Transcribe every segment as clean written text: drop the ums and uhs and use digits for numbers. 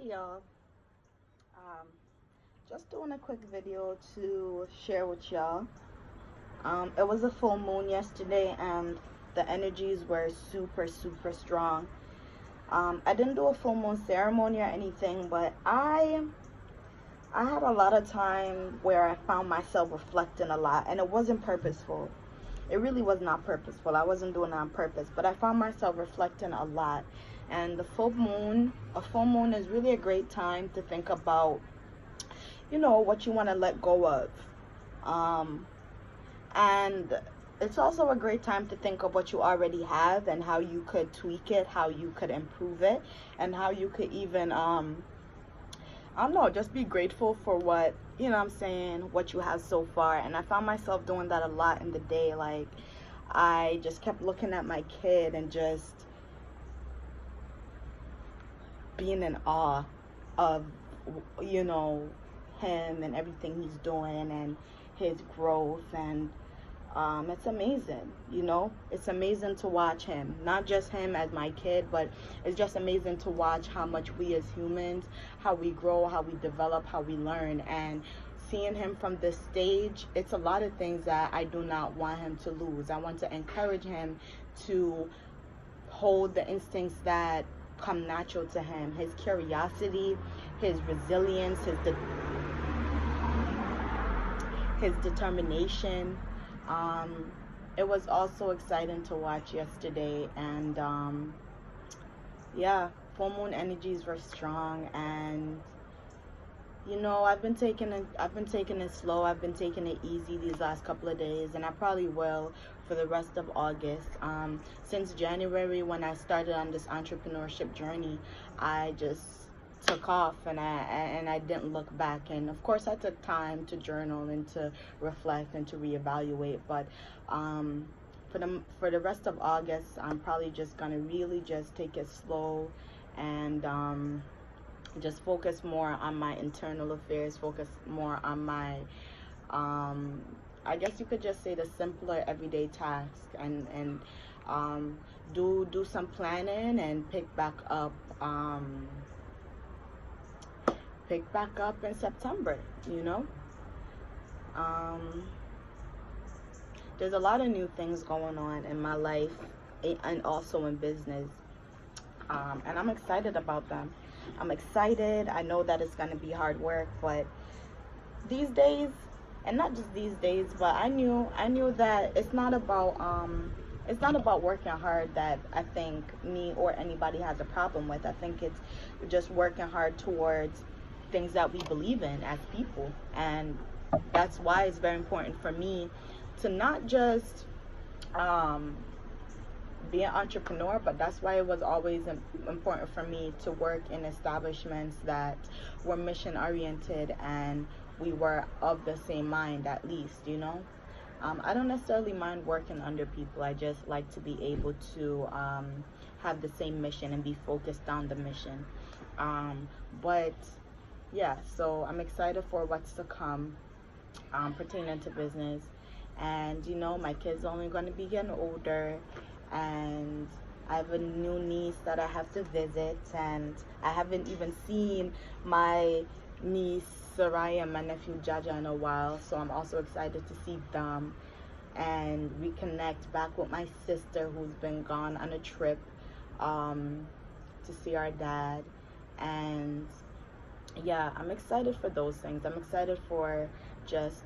Hey y'all, um, just doing a quick video to share with y'all. It was a full moon yesterday and the energies were super strong. I didn't do a full moon ceremony or anything, but I had a lot of time where I found myself reflecting a lot, and it wasn't purposeful. It really was not purposeful. I wasn't doing it on purpose, but I found myself reflecting a lot. And a full moon is really a great time to think about, what you want to let go of. Um, and it's also a great time to think of what you already have and how you could tweak it, how you could improve it, and how you could even, I don't know, just be grateful for what, I'm saying, what you have so far. And I found myself doing that a lot in the day. Like, I just kept looking at my kid and just being in awe of, you know, him and everything he's doing and his growth. And it's amazing, it's amazing to watch him, not just him as my kid, but it's just amazing to watch how much we as humans, how we grow, how we develop, how we learn. And seeing him from this stage, it's a lot of things that I do not want him to lose. I want to encourage him to hold the instincts that come natural to him, his curiosity, his resilience, his determination. It was also exciting to watch yesterday, and yeah, full moon energies were strong. And I've been taking it slow. I've been taking it easy these last couple of days, and I probably will for the rest of August. Since January, when I started on this entrepreneurship journey, I just took off, and I didn't look back. And of course, I took time to journal and to reflect and to reevaluate. But for the rest of August, I'm probably just gonna really just take it slow and just focus more on my internal affairs, focus more on my, I guess you could just say, the simpler everyday tasks, and do some planning and pick back up in September. Um, there's a lot of new things going on in my life and also in business, and I'm excited about them. I'm excited. I know that it's going to be hard work, but these days, and not just these days, but I knew that it's not about working hard that I think me or anybody has a problem with. I think it's just working hard towards things that we believe in as people. And that's why it's very important for me to not just be an entrepreneur, but that's why it was always important for me to work in establishments that were mission oriented and we were of the same mind, at least. I don't necessarily mind working under people. I just like to be able to have the same mission and be focused on the mission. But yeah, so I'm excited for what's to come pertaining to business. And my kid's only going to be getting older, and I have a new niece that I have to visit, and I haven't even seen my niece Soraya and my nephew Jaja in a while, so I'm also excited to see them and reconnect back with my sister who's been gone on a trip to see our dad. And yeah, I'm excited for those things. I'm excited for just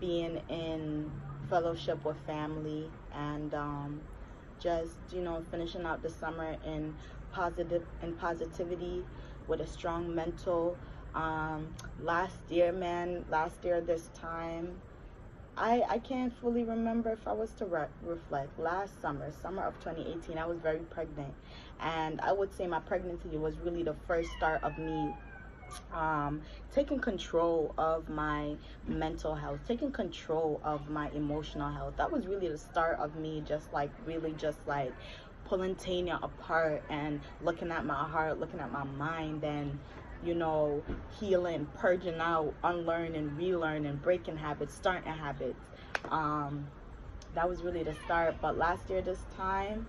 being in fellowship with family, and just finishing out the summer in positivity with a strong mental. Last year, this time, I can't fully remember if I was to reflect. Last summer of 2018, I was very pregnant, and I would say my pregnancy was really the first start of me taking control of my mental health, taking control of my emotional health. That was really the start of me just like pulling Tanya apart and looking at my heart, looking at my mind, and healing, purging out, unlearning, relearning, breaking habits, starting habits. That was really the start. But last year this time,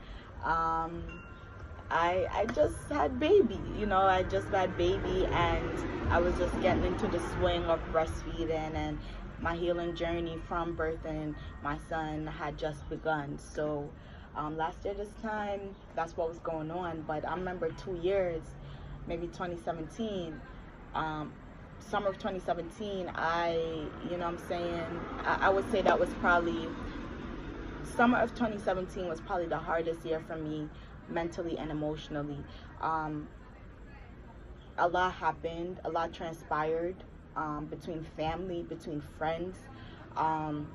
I just had baby, you know, I just had baby, and I was just getting into the swing of breastfeeding, and my healing journey from birthing my son had just begun. So last year this time, that's what was going on. But I remember 2 years, maybe 2017, summer of 2017, you know what I'm saying, I would say that was probably, summer of 2017 was probably the hardest year for me mentally and emotionally. Um, a lot happened, a lot transpired, between family, between friends,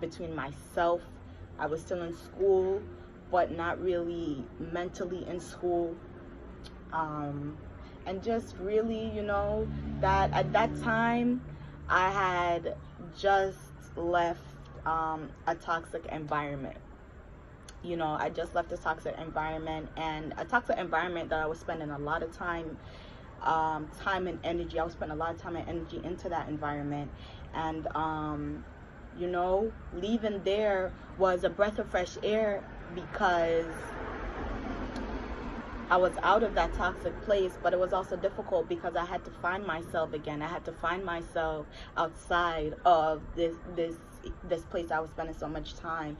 between myself. I was still in school, but not really mentally in school. Um, and just really, you know, that at that time I had just left a toxic environment. You know, I just left a toxic environment, and a toxic environment that I was spending a lot of time and energy. I was spending a lot of time and energy into that environment. And you know, leaving there was a breath of fresh air, because I was out of that toxic place, but it was also difficult because I had to find myself again. I had to find myself outside of this place I was spending so much time.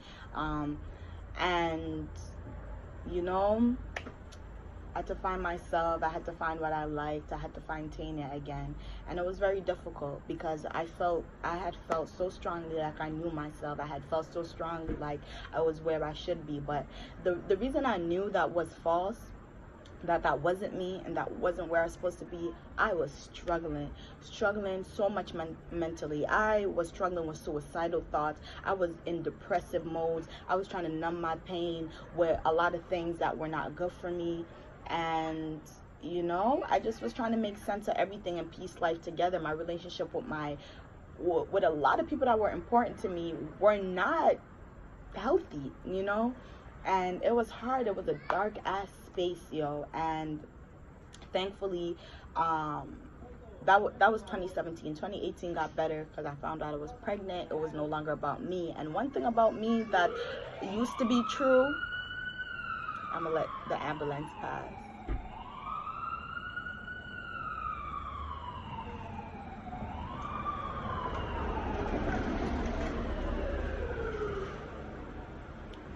And you know, I had to find myself. I had to find what I liked. I had to find Tanya again, and it was very difficult because I had felt so strongly like I knew myself. I had felt so strongly like I was where I should be. But the reason I knew that was false, that wasn't me, and that wasn't where I was supposed to be, I was struggling so much mentally. I was struggling with suicidal thoughts. I was in depressive modes. I was trying to numb my pain with a lot of things that were not good for me. And you know, I just was trying to make sense of everything and piece life together. My relationship with a lot of people that were important to me were not healthy, you know. And it was hard. It was a dark ass space, yo. And thankfully, that was 2017. 2018 got better because I found out I was pregnant. It was no longer about me. And one thing about me that used to be true, I'm gonna let the ambulance pass.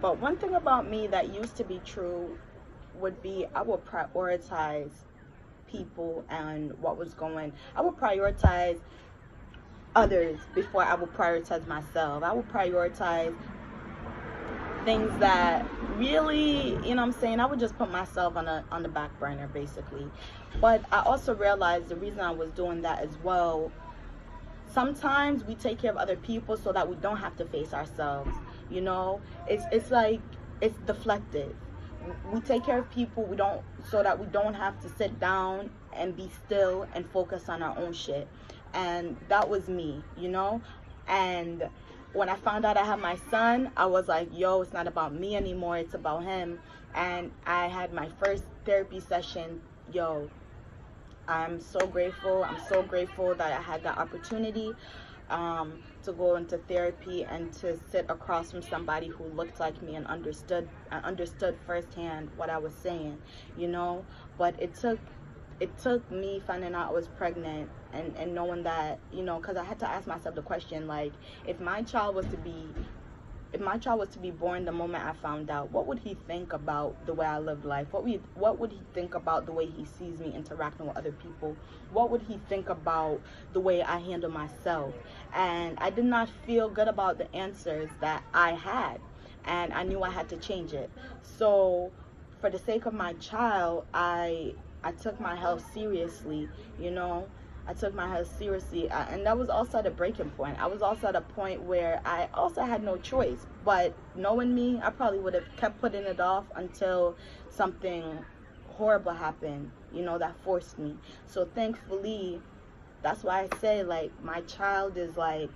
But one thing about me that used to be true would be I would prioritize people and what was going. I would prioritize others before I would prioritize myself. I would prioritize things that really, you know what I'm saying, I would just put myself on the back burner basically. But I also realized the reason I was doing that as well, sometimes we take care of other people so that we don't have to face ourselves. You know, it's like it's deflective. We take care of people, we don't, so that we don't have to sit down and be still and focus on our own shit. And that was me, you know. And when I found out I had my son, I was like, yo, it's not about me anymore, it's about him. And I had my first therapy session. Yo, I'm so grateful. I'm so grateful that I had that opportunity to go into therapy and to sit across from somebody who looked like me and understood firsthand what I was saying, you know. But it took me finding out I was pregnant and knowing that, you know, because I had to ask myself the question, like, if my child was to be born the moment I found out, what would he think about the way I lived life? What would he think about the way he sees me interacting with other people? What would he think about the way I handle myself? And I did not feel good about the answers that I had, and I knew I had to change it. So for the sake of my child, I took my health seriously, you know. I took my health seriously, and that was also at a breaking point. I was also at a point where I also had no choice. But knowing me, I probably would have kept putting it off until something horrible happened, you know, that forced me. So thankfully, that's why I say, like, my child is like,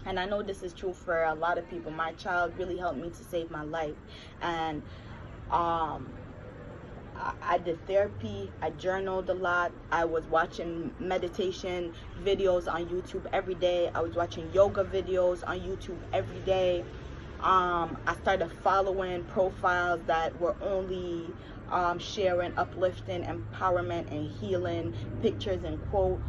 and I know this is true for a lot of people, my child really helped me to save my life. And I did therapy, I journaled a lot, I was watching meditation videos on YouTube every day, I was watching yoga videos on YouTube every day. I started following profiles that were only sharing uplifting, empowerment, and healing pictures and quotes.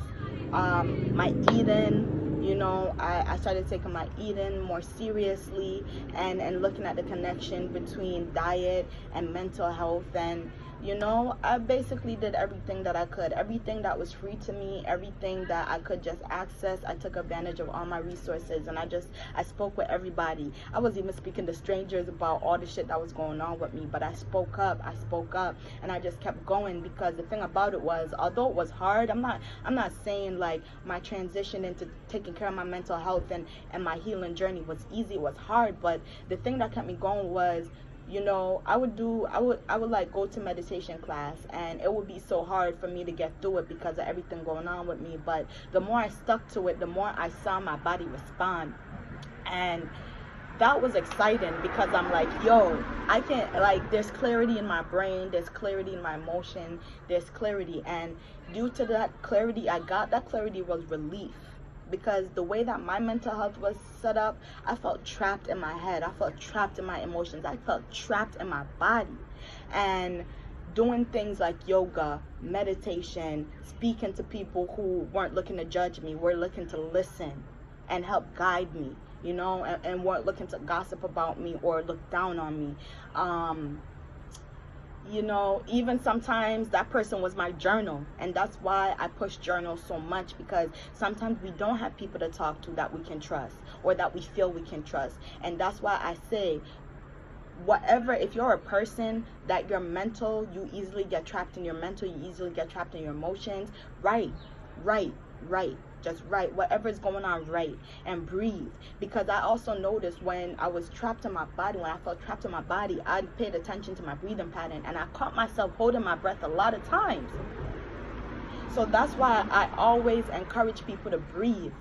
My eating, you know, I started taking my eating more seriously, and looking at the connection between diet and mental health. And you know, I basically did everything that I could, everything that was free to me, everything that I could just access. I took advantage of all my resources, and I spoke with everybody. I was even speaking to strangers about all the shit that was going on with me, but I spoke up, and I just kept going, because the thing about it was, although it was hard, I'm not saying like my transition into taking care of my mental health and my healing journey was easy. It was hard, but the thing that kept me going was, you know, I would like go to meditation class, and it would be so hard for me to get through it because of everything going on with me. But the more I stuck to it, the more I saw my body respond. And that was exciting, because I'm like, yo, I can't, like, there's clarity in my brain, there's clarity in my emotion, there's clarity. And due to that clarity I got, that clarity was relief. Because the way that my mental health was set up, I felt trapped in my head. I felt trapped in my emotions. I felt trapped in my body. And doing things like yoga, meditation, speaking to people who weren't looking to judge me, were looking to listen and help guide me, you know, and weren't looking to gossip about me or look down on me. You know, even sometimes that person was my journal, and that's why I push journals so much, because sometimes we don't have people to talk to that we can trust, or that we feel we can trust. And that's why I say, whatever, if you're a person that you're mental, you easily get trapped in your mental, you easily get trapped in your emotions, write, just write whatever is going on, write, and breathe. Because I also noticed when I was trapped in my body, when I felt trapped in my body, I paid attention to my breathing pattern, and I caught myself holding my breath a lot of times. So that's why I always encourage people to breathe.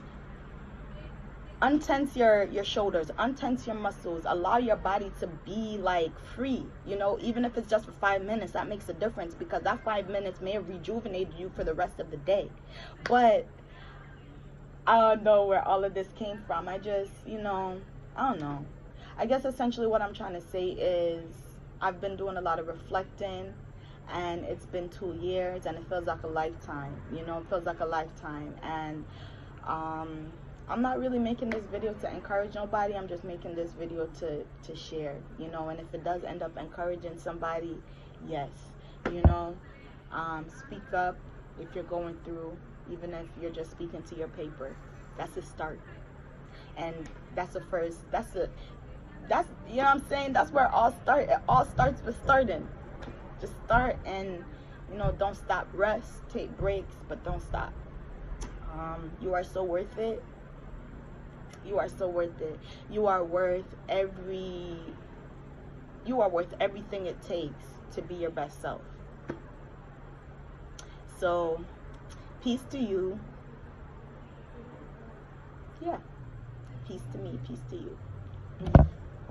Untense your shoulders, untense your muscles, allow your body to be like free, you know, even if it's just for 5 minutes. That makes a difference, because that 5 minutes may have rejuvenated you for the rest of the day. But I don't know where all of this came from. I just, you know, I don't know. I guess essentially what I'm trying to say is, I've been doing a lot of reflecting, and it's been 2 years, and it feels like a lifetime, you know, it feels like a lifetime. And I'm not really making this video to encourage nobody. I'm just making this video to share, you know. And if it does end up encouraging somebody, yes, you know, speak up if you're going through, even if you're just speaking to your paper. That's a start, and that's the first, that's you know what I'm saying, that's where it all starts with starting. Just start, and you know, don't stop. Rest, take breaks, but don't stop. You are so worth it. You are so worth it. You are worth everything it takes to be your best self. So, peace to you. Yeah. Peace to me, peace to you.